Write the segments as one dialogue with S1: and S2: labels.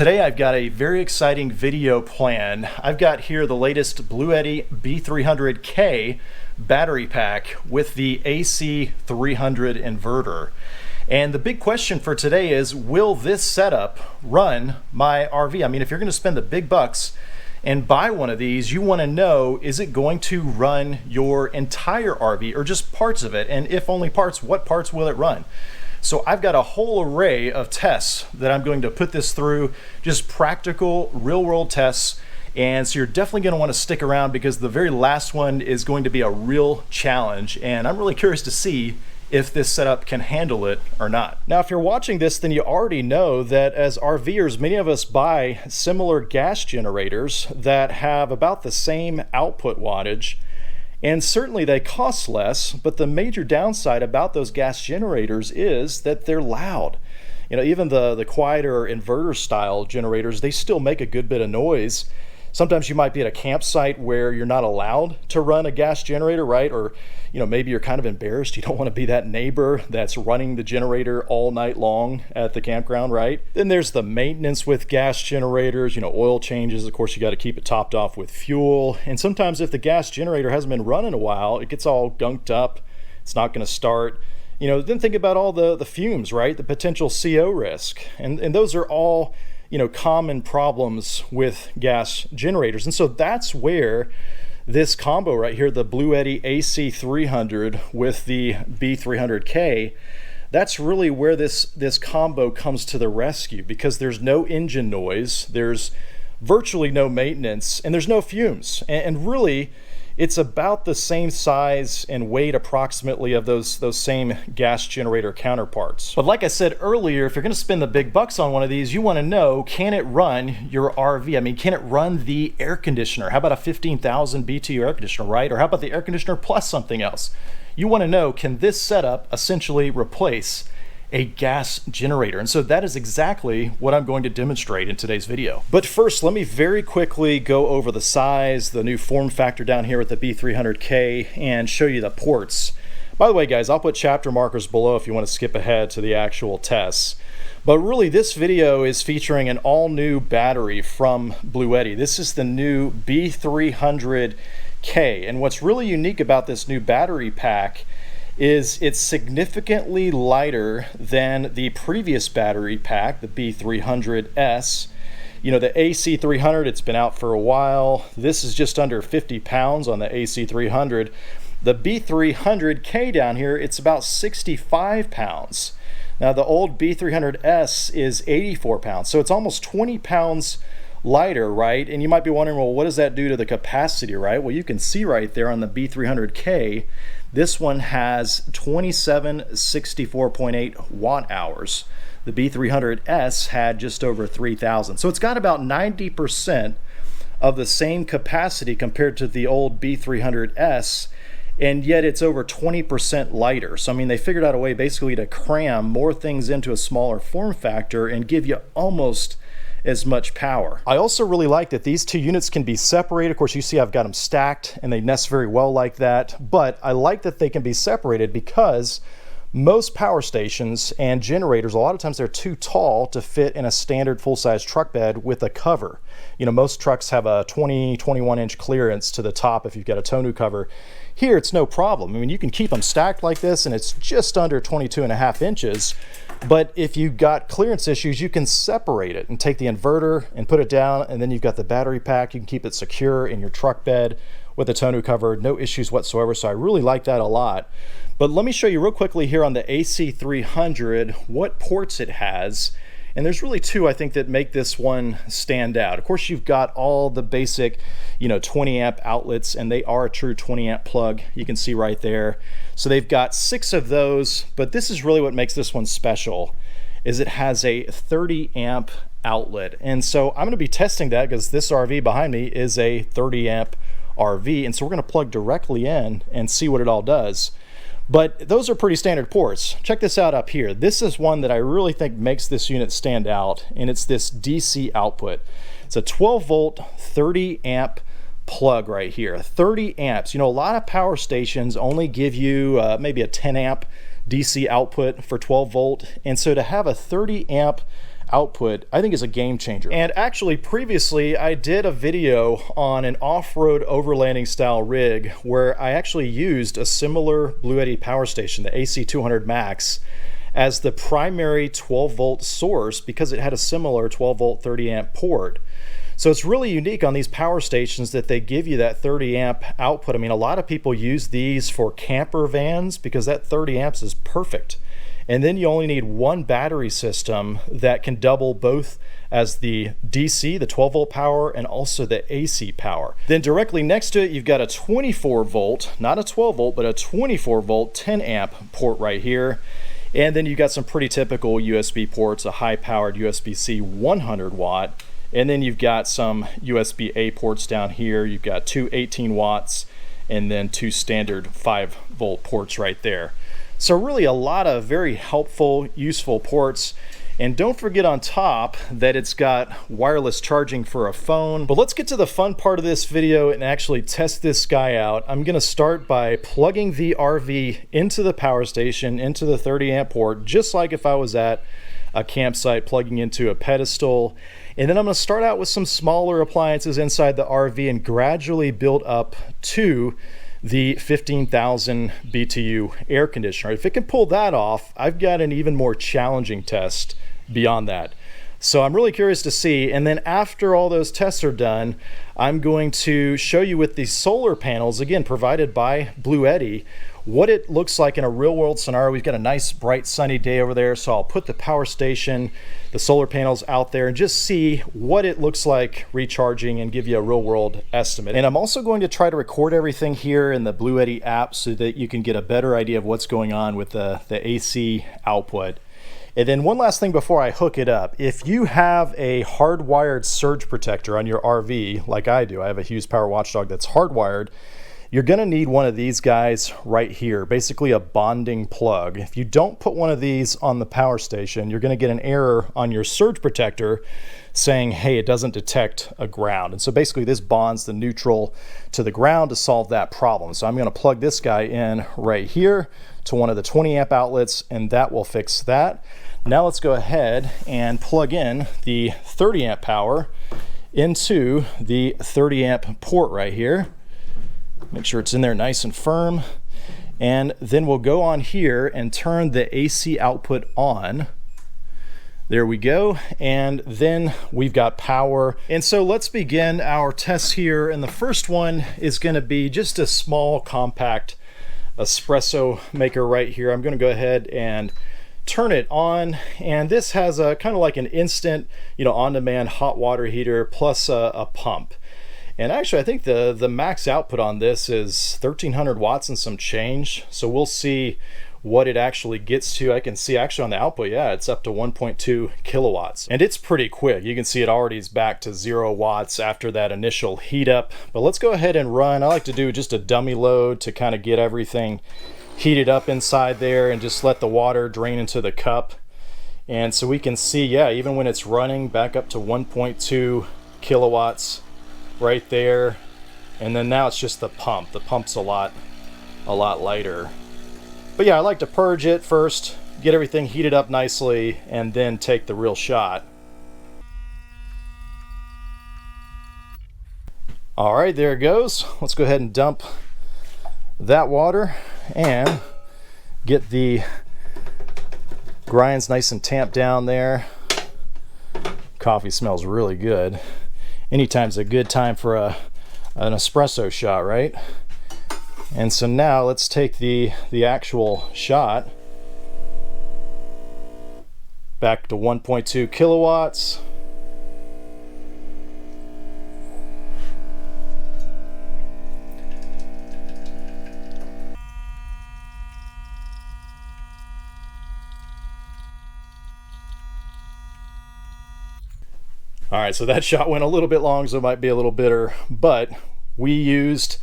S1: Today I've got a very exciting video plan. I've got here the latest BLUETTI B300K battery pack with the AC 300 inverter. And the big question for today is, will this setup run my RV? I mean, if you're going to spend the big bucks and buy one of these, you want to know, is it going to run your entire RV or just parts of it? And if only parts, what parts will it run? So I've got a whole array of tests that I'm going to put this through, just practical, real-world tests. And so you're definitely going to want to stick around because the very last one is going to be a real challenge. And I'm really curious to see if this setup can handle it or not. Now, if you're watching this, then you already know that as RVers, many of us buy similar gas generators that have about the same output wattage. And certainly they cost less, but the major downside about those gas generators is that they're loud. You know, even the quieter inverter style generators, they still make a good bit of noise. Sometimes you might be at a campsite where you're not allowed to run a gas generator, right? Or, you know, maybe you're kind of embarrassed. You don't want to be that neighbor that's running the generator all night long at the campground, right? Then there's the maintenance with gas generators, you know, oil changes. Of course, you got to keep it topped off with fuel. And sometimes if the gas generator hasn't been running a while, it gets all gunked up. It's not going to start. You know, then think about all the fumes, right? The potential CO risk. And those are all, you know, common problems with gas generators. And so that's where this combo right here, the BLUETTI AC 300 with the B300K, that's really where this combo comes to the rescue, because there's no engine noise, there's virtually no maintenance, and there's no fumes. And really, it's about the same size and weight approximately of those same gas generator counterparts. But like I said earlier, if you're going to spend the big bucks on one of these, you want to know, can it run your RV? I mean, can it run the air conditioner? How about a 15,000 BTU air conditioner, right? Or how about the air conditioner plus something else? You want to know, can this setup essentially replace a gas generator? And so that is exactly what I'm going to demonstrate in today's video. But first, let me very quickly go over the size, the new form factor down here with the B300K, and show you the ports. By the way, guys, I'll put chapter markers below if you want to skip ahead to the actual tests. But really, this video is featuring an all-new battery from BLUETTI. This is the new B300K, and what's really unique about this new battery pack is it's significantly lighter than the previous battery pack, the B300S. You know, the AC 300, it's been out for a while. This is just under 50 pounds on the AC 300. The B300K down here, it's about 65 pounds. Now, the old B300S is 84 pounds, so it's almost 20 pounds lighter, right? And you might be wondering, well, what does that do to the capacity, right? Well, you can see right there on the B300K, this one has 2764.8 watt hours. The B300S had just over 3,000. So it's got about 90% of the same capacity compared to the old B300S, and yet it's over 20% lighter. So I mean, they figured out a way basically to cram more things into a smaller form factor and give you almost as much power. I also really like that these two units can be separated. Of course, you see I've got them stacked and they nest very well like that, but I like that they can be separated because most power stations and generators, a lot of times they're too tall to fit in a standard full-size truck bed with a cover. You know, most trucks have a 21 inch clearance to the top if you've got a tonneau cover. Here, it's no problem. I mean, you can keep them stacked like this and it's just under 22.5 inches. But if you've got clearance issues, you can separate it and take the inverter and put it down, and then you've got the battery pack. You can keep it secure in your truck bed with a tonneau cover, no issues whatsoever. So I really like that a lot. But let me show you real quickly here on the AC 300 what ports it has. And there's really two, I think, that make this one stand out. Of course, you've got all the basic, you know, 20 amp outlets, and they are a true 20 amp plug. You can see right there. So they've got 6 of those, but this is really what makes this one special, is it has a 30 amp outlet. And so I'm going to be testing that because this RV behind me is a 30 amp RV. And so we're going to plug directly in and see what it all does. But those are pretty standard ports. Check this out up here. This is one that I really think makes this unit stand out, and it's this DC output. It's a 12 volt, 30 amp plug right here. 30 amps. You know, a lot of power stations only give you maybe a 10 amp DC output for 12 volt. And so to have a 30 amp output, I think is a game changer. And actually previously I did a video on an off-road overlanding style rig where I actually used a similar BLUETTI power station, the AC 200 Max, as the primary 12 volt source because it had a similar 12 volt 30 amp port. So it's really unique on these power stations that they give you that 30 amp output. I mean, a lot of people use these for camper vans because that 30 amps is perfect. And then you only need one battery system that can double both as the DC, the 12 volt power, and also the AC power. Then directly next to it, you've got a 24 volt, not a 12 volt, but a 24 volt 10 amp port right here. And then you've got some pretty typical USB ports, a high powered USB-C 100 watt. And then you've got some USB-A ports down here. You've got two 18 watts and then two standard 5 volt ports right there. So really a lot of very helpful, useful ports. And don't forget on top that it's got wireless charging for a phone. But let's get to the fun part of this video and actually test this guy out. I'm gonna start by plugging the RV into the power station, into the 30 amp port, just like if I was at a campsite plugging into a pedestal. And then I'm going to start out with some smaller appliances inside the RV and gradually build up to the 15,000 BTU air conditioner. If it can pull that off, I've got an even more challenging test beyond that. So I'm really curious to see. And then after all those tests are done, I'm going to show you with these solar panels, again, provided by BLUETTI, what it looks like in a real world scenario. We've got a nice bright sunny day over there, so I'll put the power station, the solar panels out there and just see what it looks like recharging and give you a real world estimate. And I'm also going to try to record everything here in the BLUETTI app so that you can get a better idea of what's going on with the AC output. And then one last thing before I hook it up, if you have a hardwired surge protector on your RV, like I do, I have a Hughes Power Watchdog that's hardwired, you're gonna need one of these guys right here, basically a bonding plug. If you don't put one of these on the power station, you're gonna get an error on your surge protector saying, hey, it doesn't detect a ground. And so basically this bonds the neutral to the ground to solve that problem. So I'm gonna plug this guy in right here to one of the 20 amp outlets and that will fix that. Now let's go ahead and plug in the 30 amp power into the 30 amp port right here. Make sure it's in there nice and firm. And then we'll go on here and turn the AC output on. There we go. And then we've got power. And so let's begin our tests here. And the first one is going to be just a small compact espresso maker right here. I'm going to go ahead and turn it on, and this has a kind of like an instant, on-demand hot water heater plus a pump. And actually I think the max output on this is 1300 watts and some change, so we'll see what it actually gets to. I can see actually on the output, yeah, it's up to 1.2 kilowatts, and it's pretty quick. You can see it already is back to 0 watts after that initial heat up. But let's go ahead and run. I like to do just a dummy load to kind of get everything heated up inside there and just let the water drain into the cup. And so we can see, yeah, even when it's running, back up to 1.2 kilowatts right there. And then now it's just the pump. The pump's a lot lighter. But yeah, I like to purge it first, get everything heated up nicely, and then take the real shot. All right, there it goes. Let's go ahead and dump that water and get the grinds nice and tamped down there. Coffee smells really good. Anytime's a good time for an espresso shot, right? And so now let's take the actual shot back to 1.2 kilowatts. All right, so that shot went a little bit long, so it might be a little bitter, but we used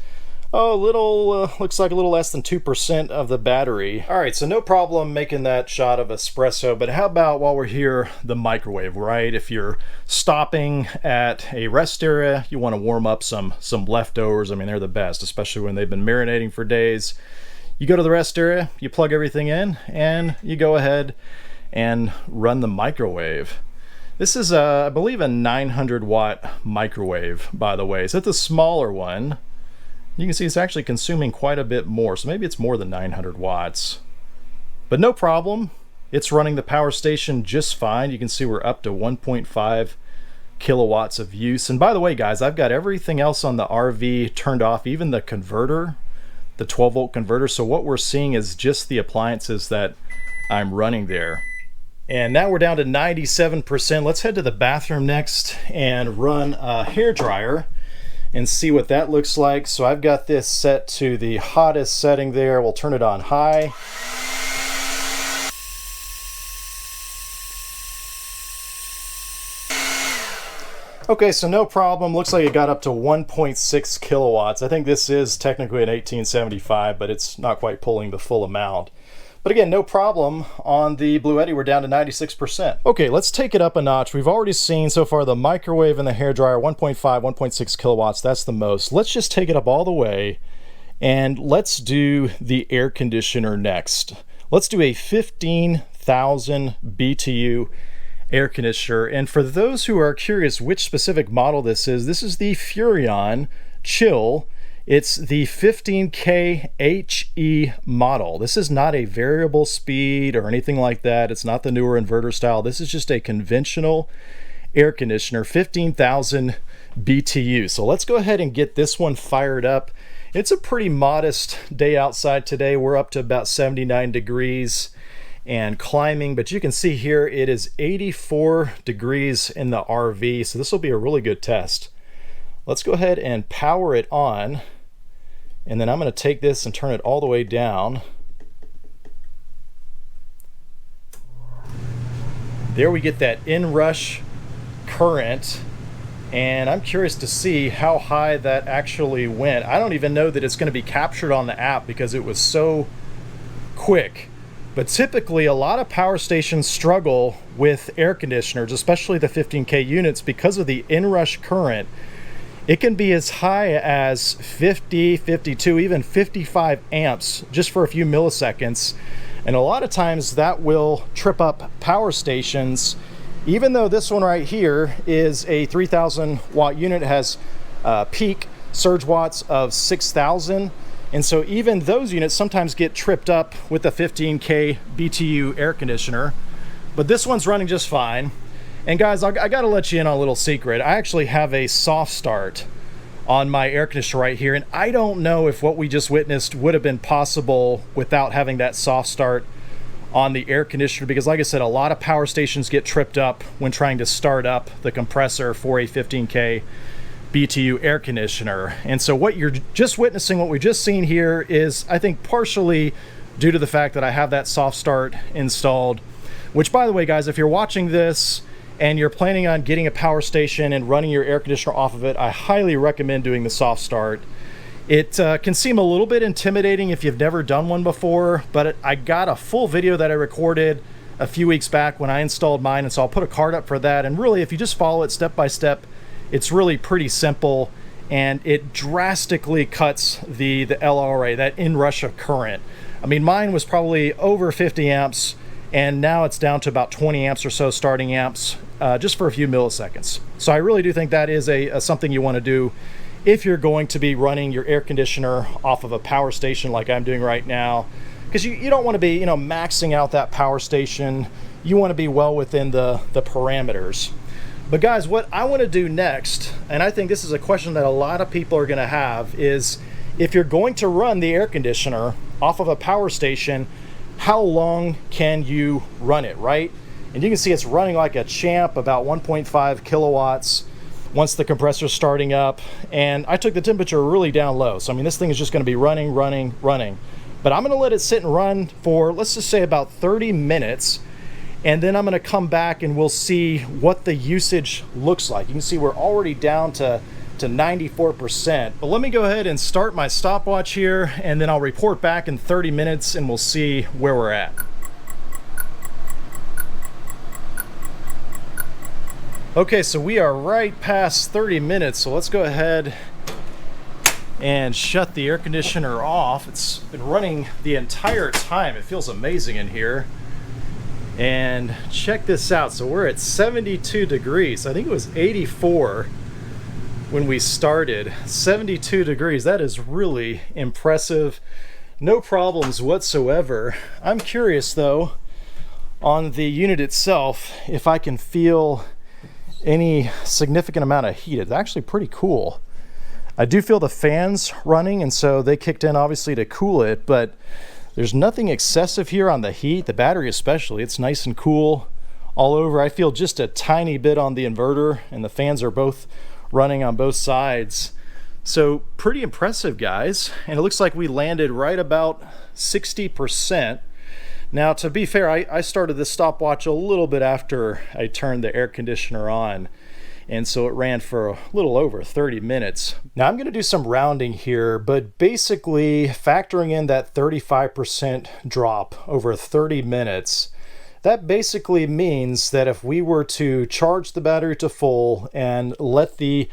S1: looks like a little less than 2% of the battery. All right, so no problem making that shot of espresso, but how about while we're here, the microwave, right? If you're stopping at a rest area, you want to warm up some leftovers. I mean, they're the best, especially when they've been marinating for days. You go to the rest area, you plug everything in, and you go ahead and run the microwave. This is, I believe, a 900 watt microwave, by the way. So it's a smaller one. You can see it's actually consuming quite a bit more, so maybe it's more than 900 watts. But no problem. It's running the power station just fine. You can see we're up to 1.5 kilowatts of use. And by the way, guys, I've got everything else on the RV turned off, even the converter, the 12 volt converter. So what we're seeing is just the appliances that I'm running there. And now we're down to 97%. Let's head to the bathroom next and run a hair dryer and see what that looks like. So I've got this set to the hottest setting there. We'll turn it on high. Okay, so no problem. Looks like it got up to 1.6 kilowatts. I think this is technically an 1875, but it's not quite pulling the full amount. But again, no problem. On the BLUETTI, we're down to 96%. Okay, let's take it up a notch. We've already seen so far the microwave and the hairdryer, 1.5, 1.6 kilowatts. That's the most. Let's just take it up all the way, and let's do the air conditioner next. Let's do a 15,000 BTU air conditioner. And for those who are curious which specific model this is the Furrion Chill. It's the 15K HE model. This is not a variable speed or anything like that. It's not the newer inverter style. This is just a conventional air conditioner, 15,000 BTU. So let's go ahead and get this one fired up. It's a pretty modest day outside today. We're up to about 79 degrees and climbing, but you can see here it is 84 degrees in the RV, so this will be a really good test. Let's go ahead and power it on, and then I'm going to take this and turn it all the way down. There we get that inrush current, and I'm curious to see how high that actually went. I don't even know that it's going to be captured on the app because it was so quick. But typically a lot of power stations struggle with air conditioners, especially the 15K units, because of the inrush current. It can be as high as 50, 52, even 55 amps just for a few milliseconds. And a lot of times that will trip up power stations. Even though this one right here is a 3,000 watt unit, it has peak surge watts of 6,000. And so even those units sometimes get tripped up with the 15K BTU air conditioner, but this one's running just fine. And guys, I gotta let you in on a little secret. I actually have a soft start on my air conditioner right here, and I don't know if what we just witnessed would have been possible without having that soft start on the air conditioner, because like I said, a lot of power stations get tripped up when trying to start up the compressor for a 15K BTU air conditioner. And so what you're just witnessing, what we just seen here, is I think partially due to the fact that I have that soft start installed, which, by the way, guys, if you're watching this and you're planning on getting a power station and running your air conditioner off of it, I highly recommend doing the soft start. It can seem a little bit intimidating if you've never done one before, but I got a full video that I recorded a few weeks back when I installed mine, and so I'll put a card up for that. And really, if you just follow it step by step, it's really pretty simple, and it drastically cuts the LRA, that inrush of current. I mean, mine was probably over 50 amps, and now it's down to about 20 amps or so starting amps, just for a few milliseconds. So I really do think that is something you want to do if you're going to be running your air conditioner off of a power station like I'm doing right now, because you don't want to be, maxing out that power station. You want to be well within the parameters. But guys, what I want to do next, and I think this is a question that a lot of people are going to have, is if you're going to run the air conditioner off of a power station, how long can you run it, right? And you can see it's running like a champ, about 1.5 kilowatts once the compressor's starting up. And I took the temperature really down low. So I mean, this thing is just going to be running. But I'm going to let it sit and run for, let's just say, about 30 minutes. And then I'm going to come back and we'll see what the usage looks like. You can see we're already down to 94%. But let me go ahead and start my stopwatch here, and then I'll report back in 30 minutes and we'll see where we're at. Okay, so we are right past 30 minutes, so let's go ahead and shut the air conditioner off. It's been running the entire time. It feels amazing in here. And check this out. So we're at 72 degrees. I think it was 84 when we started. 72 degrees. That is really impressive. No problems whatsoever. I'm curious though, on the unit itself, if I can feel any significant amount of heat. It's actually pretty cool. I do feel the fans running, and so they kicked in obviously to cool it, but there's nothing excessive here on the heat. The battery especially, it's nice and cool all over. I feel just a tiny bit on the inverter, and the fans are both running on both sides. So pretty impressive, guys. And it looks like we landed right about 60%. Now, to be fair, I started this stopwatch a little bit after I turned the air conditioner on, and so it ran for a little over 30 minutes. Now I'm going to do some rounding here, but basically factoring in that 35% drop over 30 minutes, that basically means that if we were to charge the battery to full and let the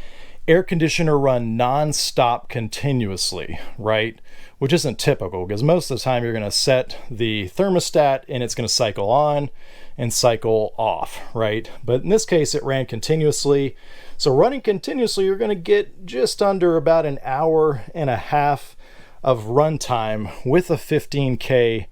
S1: air conditioner run non-stop continuously, right? Which isn't typical, because most of the time you're going to set the thermostat and it's going to cycle on and cycle off, right? But in this case, it ran continuously. So running continuously, you're going to get just under about an hour and a half of runtime with a 15K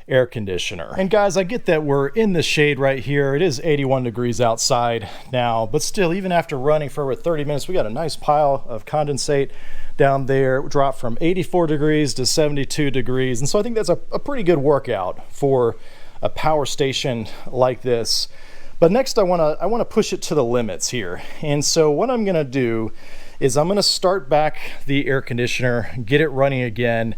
S1: air conditioner. And guys, I get that we're in the shade right here. It is 81 degrees outside now, but still, even after running for over 30 minutes, we got a nice pile of condensate down there. It dropped from 84 degrees to 72 degrees. And so I think that's a pretty good workout for a power station like this. But next I want to push it to the limits here. And so what I'm going to do is I'm going to start back the air conditioner, get it running again,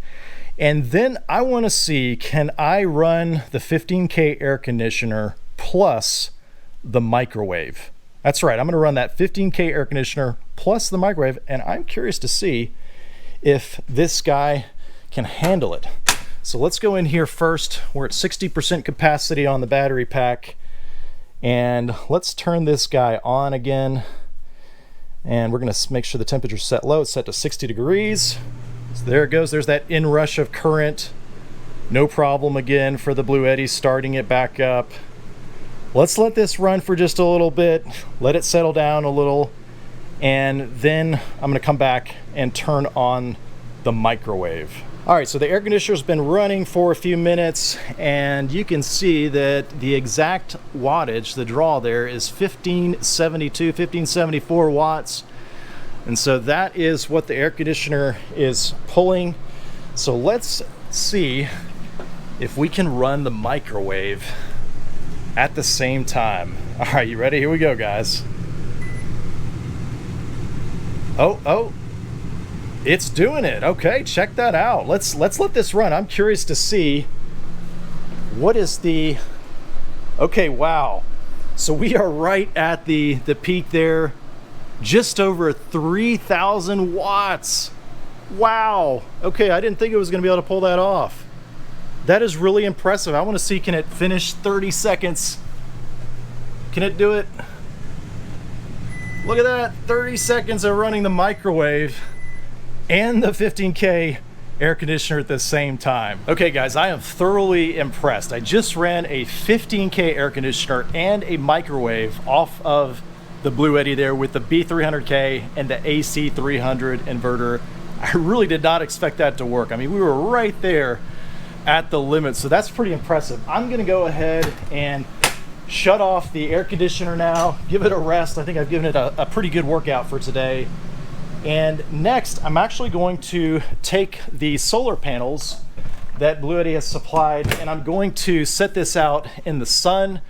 S1: and then I want to see, can I run the 15K air conditioner plus the microwave? That's right, I'm going to run that 15K air conditioner plus the microwave, and I'm curious to see if this guy can handle it. So let's go in here first. We're at 60% capacity on the battery pack, and let's turn this guy on again, and we're going to make sure the temperature's set low. It's set to 60 degrees. So there it goes. There's that inrush of current. No problem again for the BLUETTI, starting it back up. Let's let this run for just a little bit, let it settle down a little, and then I'm going to come back and turn on the microwave. All right, so the air conditioner's been running for a few minutes, and you can see that the exact wattage, the draw there, is 1574 watts. And so that is what the air conditioner is pulling. So let's see if we can run the microwave at the same time. All right, you ready? Here we go, guys. Oh, it's doing it. Okay, check that out. Let's let this run. I'm curious to see what is the... Okay, wow. So we are right at the peak there. Just over 3,000 watts. Wow. Okay, I didn't think it was going to be able to pull that off. That is really impressive. I want to see, can it finish 30 seconds? Can it do it? Look at that, 30 seconds of running the microwave and the 15K air conditioner at the same time. Okay guys, I am thoroughly impressed. I just ran a 15K air conditioner and a microwave off of the BLUETTI there with the B300K and the AC 300 inverter. I really did not expect that to work. I mean, we were right there at the limit, so that's pretty impressive. I'm gonna go ahead and shut off the air conditioner now, give it a rest. I think I've given it a pretty good workout for today. And next, I'm actually going to take the solar panels that BLUETTI has supplied, and I'm going to set this out in the sun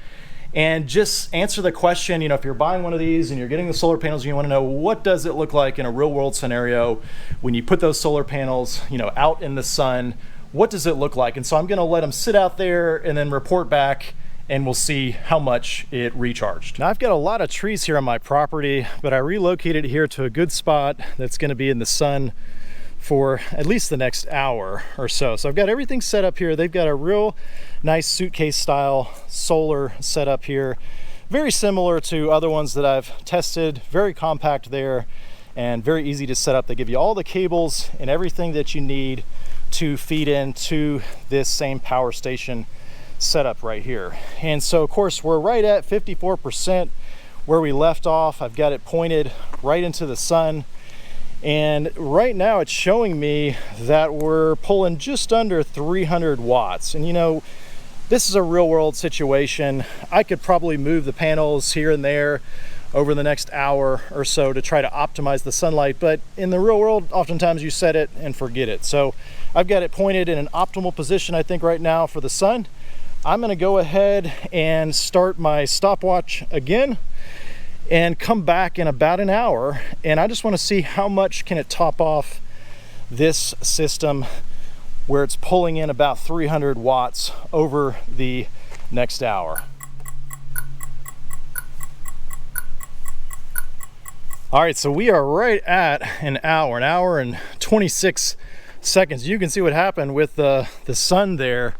S1: and just answer the question, you know, if you're buying one of these and you're getting the solar panels and you want to know what does it look like in a real world scenario when you put those solar panels, you know, out in the sun, what does it look like? And so I'm going to let them sit out there and then report back, and we'll see how much it recharged. Now I've got a lot of trees here on my property, but I relocated here to a good spot that's going to be in the sun for at least the next hour or so. So I've got everything set up here. They've got a real nice suitcase style solar setup here. Very similar to other ones that I've tested. Very compact there and very easy to set up. They give you all the cables and everything that you need to feed into this same power station setup right here. And so of course we're right at 54% where we left off. I've got it pointed right into the sun, and right now it's showing me that we're pulling just under 300 watts. And you know, this is a real world situation. I could probably move the panels here and there over the next hour or so to try to optimize the sunlight, but in the real world, oftentimes you set it and forget it. So I've got it pointed in an optimal position, I think, right now for the sun. I'm gonna go ahead and start my stopwatch again and come back in about an hour, and I just want to see how much can it top off this system where it's pulling in about 300 watts over the next hour. All right, so we are right at an hour and 26 seconds. You can see what happened with the sun there.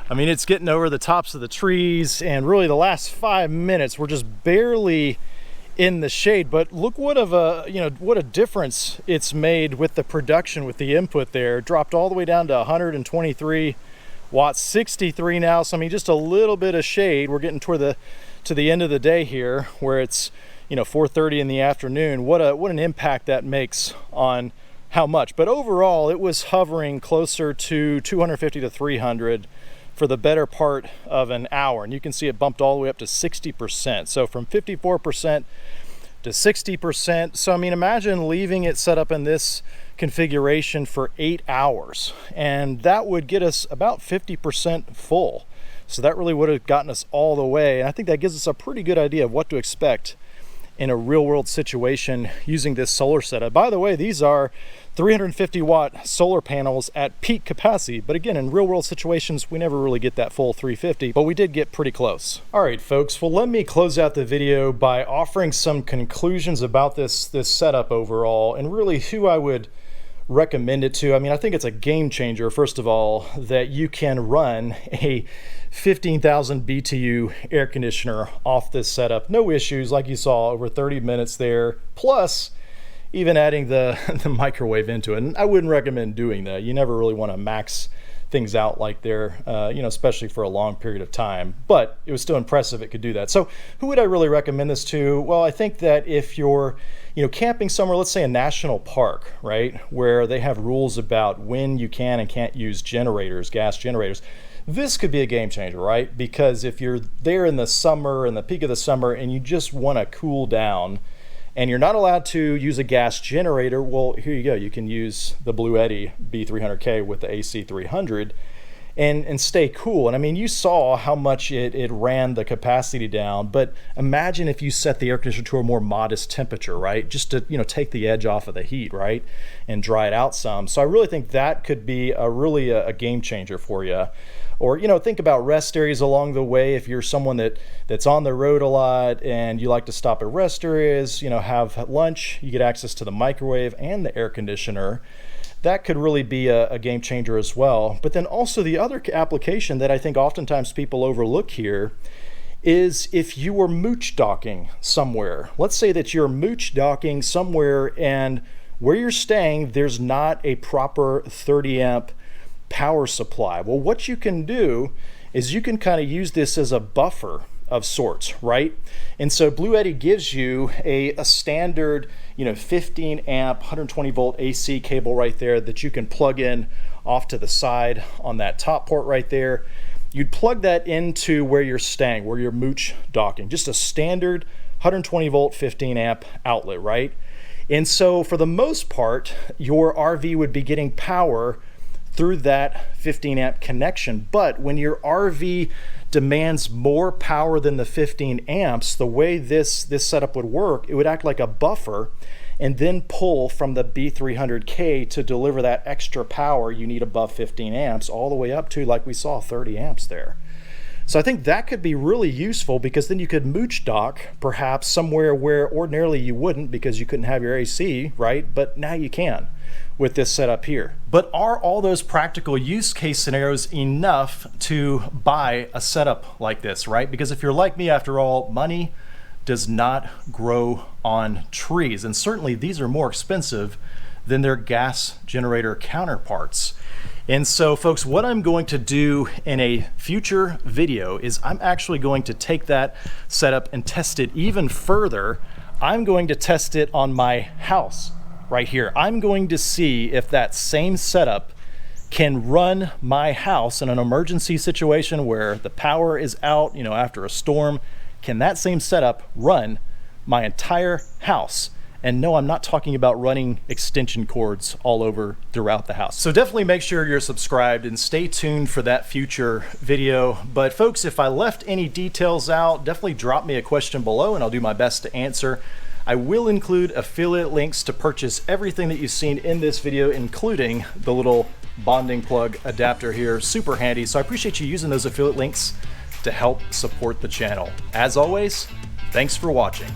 S1: I mean, it's getting over the tops of the trees, and really the last 5 minutes we're just barely in the shade. But look what a difference it's made with the production, with the input there. Dropped all the way down to 123 watts, 63 now. So I mean, just a little bit of shade. We're getting toward to the end of the day here, where it's 4:30 in the afternoon. What an impact that makes on how much. But overall, it was hovering closer to 250 to 300 for the better part of an hour, and you can see it bumped all the way up to 60%. So from 54% to 60%. So I mean, imagine leaving it set up in this configuration for 8 hours, and that would get us about 50% full. So that really would have gotten us all the way, and I think that gives us a pretty good idea of what to expect in a real world situation using this solar setup. By the way, these are 350 watt solar panels at peak capacity, but again, in real world situations we never really get that full 350, but we did get pretty close. All right folks, well, let me close out the video by offering some conclusions about this setup overall, and really who I would recommend it to. I mean, I think it's a game changer, first of all, that you can run a 15,000 BTU air conditioner off this setup, no issues, like you saw, over 30 minutes there, plus even adding the microwave into it. And I wouldn't recommend doing that. You never really want to max things out like there, especially for a long period of time, but it was still impressive it could do that. So who would I really recommend this to? Well, I think that if you're camping somewhere, let's say a national park, right, where they have rules about when you can and can't use generators, gas generators, this could be a game changer, right? Because if you're there in the summer, in the peak of the summer, and you just want to cool down and you're not allowed to use a gas generator, well, here you go. You can use the BLUETTI B300K with the AC 300 and stay cool. And I mean, you saw how much it ran the capacity down, but imagine if you set the air conditioner to a more modest temperature, right? Just to, take the edge off of the heat, right? And dry it out some. So I really think that could be a game changer for you. Or, think about rest areas along the way. If you're someone that's on the road a lot and you like to stop at rest areas, have lunch, you get access to the microwave and the air conditioner. That could really be a game changer as well. But then also the other application that I think oftentimes people overlook here is if you were mooch docking somewhere. Let's say that you're mooch docking somewhere and where you're staying, there's not a proper 30 amp power supply. Well, what you can do is you can kind of use this as a buffer of sorts, right? And so BLUETTI gives you a standard 15 amp 120 volt AC cable right there that you can plug in off to the side on that top port right there. You'd plug that into where you're staying, where you're mooch docking, just a standard 120 volt 15 amp outlet, right? And so for the most part, your RV would be getting power through that 15 amp connection. But when your RV demands more power than the 15 amps, the way this setup would work, it would act like a buffer and then pull from the B300K to deliver that extra power you need above 15 amps all the way up to, like we saw, 30 amps there. So I think that could be really useful, because then you could mooch dock perhaps somewhere where ordinarily you wouldn't because you couldn't have your AC, right? But now you can with this setup here. But are all those practical use case scenarios enough to buy a setup like this, right? Because if you're like me, after all, money does not grow on trees. And certainly these are more expensive than their gas generator counterparts. And so folks, what I'm going to do in a future video is I'm actually going to take that setup and test it even further. I'm going to test it on my house right here. I'm going to see if that same setup can run my house in an emergency situation where the power is out, after a storm. Can that same setup run my entire house? And no, I'm not talking about running extension cords all over throughout the house. So definitely make sure you're subscribed and stay tuned for that future video. But folks, if I left any details out, definitely drop me a question below and I'll do my best to answer. I will include affiliate links to purchase everything that you've seen in this video, including the little bonding plug adapter here. Super handy. So I appreciate you using those affiliate links to help support the channel. As always, thanks for watching.